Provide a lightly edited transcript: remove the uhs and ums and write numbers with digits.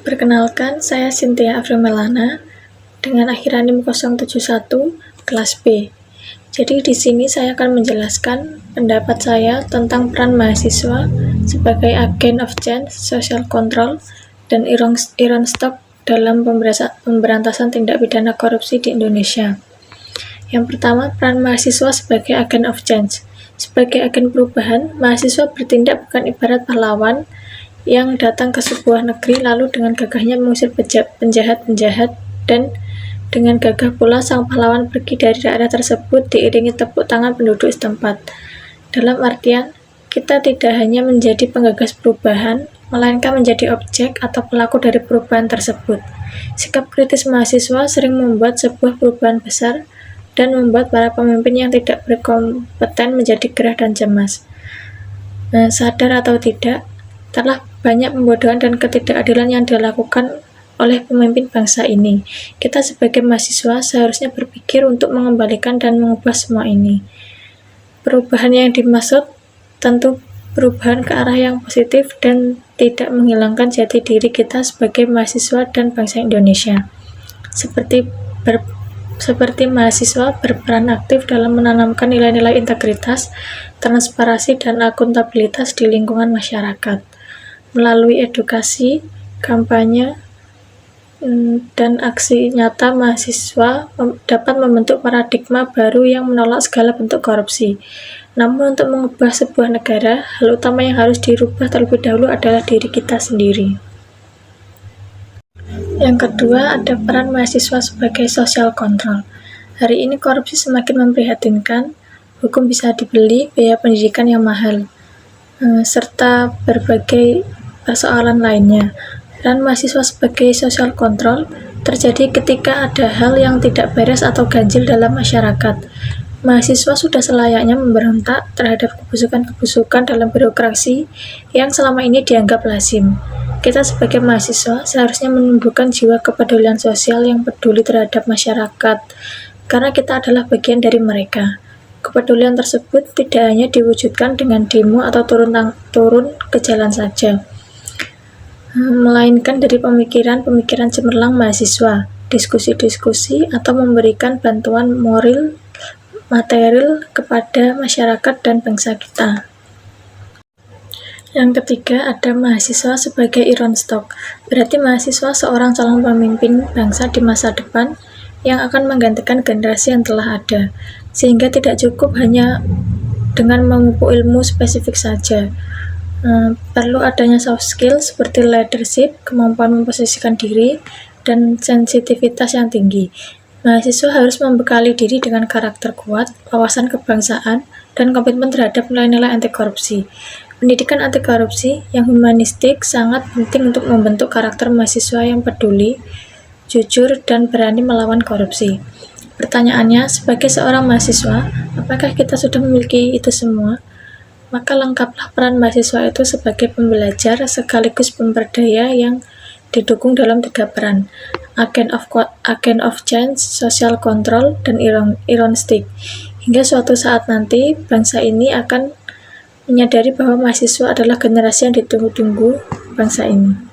Perkenalkan, saya Cynthia Afrimelana dengan akhir NIM 071 kelas B. Jadi di sini saya akan menjelaskan pendapat saya tentang peran mahasiswa sebagai agen of change, social control, dan iron stock dalam pemberantasan tindak pidana korupsi di Indonesia. Yang pertama, peran mahasiswa sebagai agen of change. Sebagai agen perubahan, mahasiswa bertindak bukan ibarat pahlawan yang datang ke sebuah negeri lalu dengan gagahnya mengusir penjahat-penjahat, dan dengan gagah pula sang pahlawan pergi dari daerah tersebut diiringi tepuk tangan penduduk setempat. Dalam artian, kita tidak hanya menjadi penggagas perubahan, melainkan menjadi objek atau pelaku dari perubahan tersebut. Sikap kritis mahasiswa sering membuat sebuah perubahan besar dan membuat para pemimpin yang tidak berkompeten menjadi gerah dan cemas. Sadar atau tidak, telah banyak pembodohan dan ketidakadilan yang dilakukan oleh pemimpin bangsa ini. Kita sebagai mahasiswa seharusnya berpikir untuk mengembalikan dan mengubah semua ini. Perubahan yang dimaksud tentu perubahan ke arah yang positif dan tidak menghilangkan jati diri kita sebagai mahasiswa dan bangsa Indonesia. Seperti mahasiswa berperan aktif dalam menanamkan nilai-nilai integritas, transparansi, dan akuntabilitas di lingkungan masyarakat. Melalui edukasi, kampanye, dan aksi nyata, mahasiswa dapat membentuk paradigma baru yang menolak segala bentuk korupsi. Namun untuk mengubah sebuah negara, hal utama yang harus dirubah terlebih dahulu adalah diri kita sendiri. Yang kedua, ada peran mahasiswa sebagai social control. Hari ini korupsi semakin memprihatinkan, hukum bisa dibeli, biaya pendidikan yang mahal, serta berbagai persoalan lainnya. Peran mahasiswa sebagai social control terjadi ketika ada hal yang tidak beres atau ganjil dalam masyarakat. Mahasiswa sudah selayaknya memberontak terhadap kebusukan-kebusukan dalam birokrasi yang selama ini dianggap lazim. Kita sebagai mahasiswa seharusnya menumbuhkan jiwa kepedulian sosial yang peduli terhadap masyarakat, karena kita adalah bagian dari mereka. Kepedulian tersebut tidak hanya diwujudkan dengan demo atau turun ke jalan saja, melainkan dari pemikiran-pemikiran cemerlang mahasiswa, diskusi-diskusi, atau memberikan bantuan moral, material kepada masyarakat dan bangsa kita. Yang ketiga, ada mahasiswa sebagai iron stock. Berarti mahasiswa seorang calon pemimpin bangsa di masa depan yang akan menggantikan generasi yang telah ada, sehingga tidak cukup hanya dengan memupuk ilmu spesifik saja. Perlu adanya soft skill seperti leadership, kemampuan memposisikan diri, dan sensitivitas yang tinggi. Mahasiswa harus membekali diri dengan karakter kuat, wawasan kebangsaan, dan komitmen terhadap nilai-nilai anti korupsi. Pendidikan anti korupsi yang humanistik sangat penting untuk membentuk karakter mahasiswa yang peduli, jujur, dan berani melawan korupsi. Pertanyaannya, sebagai seorang mahasiswa, apakah kita sudah memiliki itu semua? Maka lengkaplah peran mahasiswa itu sebagai pembelajar sekaligus pemberdaya yang didukung dalam 3 peran: agen of change, social control, dan iron stick. Hingga suatu saat nanti bangsa ini akan menyadari bahwa mahasiswa adalah generasi yang ditunggu-tunggu bangsa ini.